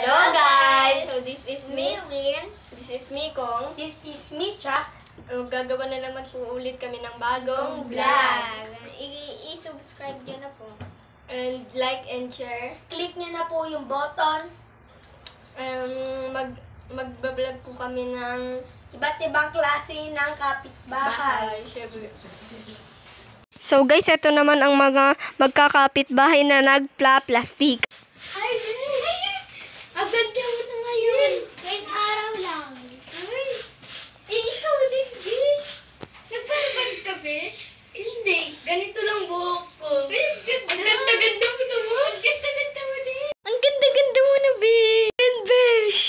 Hello guys! So this is me, Lynn. this is me, Kong. This is me, Chuck. Gagawa na naman po ulit kami ng bagong vlog. Vlog. I-subscribe nyo na po. And like and share. Click nyo na po yung button. Magbablog po kami ng Iba't ibang klase ng kapitbahay. Syempre. So guys, ito naman ang mga magkakapitbahay na nagpla-plastic. Hi, Bish! Ang ganda mo na ngayon. Ngayong araw lang. Ay, ikaw ulit, Bish. Nagparabad ka, Bish? Hindi, ganito lang buhok ko. Ang ganda-ganda mo naman. Ang ganda-ganda mo din. Ang ganda-ganda mo na, Bish!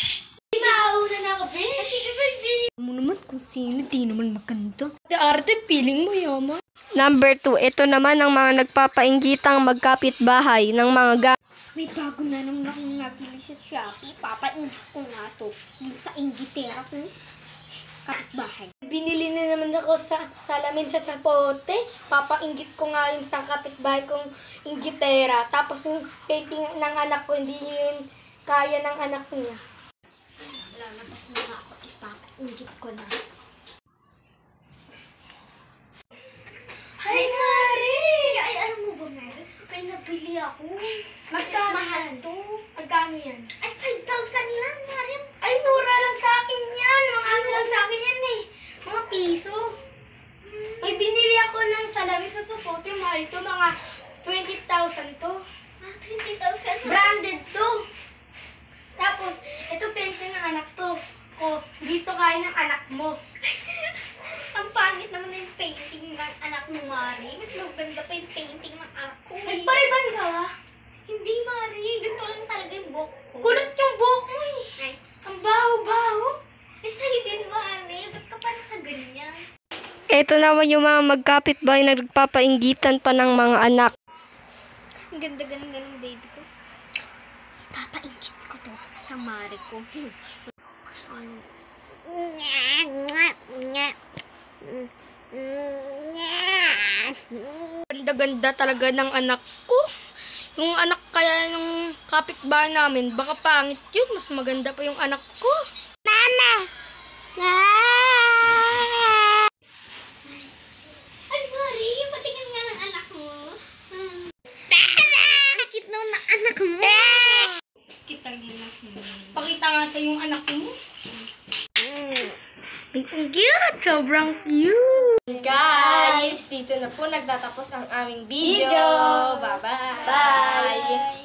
Nauna na ako, Bish. Mo naman kung sino, di naman maganda. Arte, feeling mo yaman. Number 2, ito naman ang mga nagpapainggitang magkapitbahay ng mga May bago na naman akong nabili sa Shopee. Papainggit ko nga to. Yung sa inggitera ko. Kapitbahay. Binili na naman ako sa salamin sa sapote. Papainggit ko nga yung sa kapitbahay kong inggitera. Tapos yung painting ng anak ko, hindi yun kaya ng anak niya. Lalabas na nga ako. Ipapainggit ko na. Hi, Mari! Ay, alam mo ba, Mari? May nabili ako. Magkano Mahal yan? to. Magkano yan? Ay, 5,000 lang, Mari. Ay, mura lang sa akin yan. Mga ano lang sa akin yan eh. Mga piso. May binili ako ng salamin sa sapote. Mahal ito. Mga 20,000 to. Ah, 20,000. Branded to. Tapos, ito painting ng anak to. O, dito kaya ng anak mo. Ang pangit naman yung painting ng anak mo, Mari. Mas maganda pa yung painting ng anak ko. Nagpariban ka ba? Hindi, Mari. Ganito lang talaga yung buhok ko. Kulot yung buhok mo eh. Ay, Ang baho-baho. sa'yo din, Mari. Ba't ka pa nakaganyan? Ito naman yung mga magkapitbahay na nagpapainggitan pa ng mga anak. Ang ganda-ganda ng baby ko. Papaingkit ko to sa Mari ko. Ganda-ganda talaga ng anak ko. Yung anak kaya ng kapitbahay namin, baka pangit yun. Mas maganda pa yung anak ko. Mama! Ay, Mari, patingin nga ng anak mo. Ang cute naman ng anak mo. Kita Pakita nga sa yung anak mo. Ang cute! Sobrang cute! Guys, dito na po nagtatapos ang aming video. Bye-bye! Bye!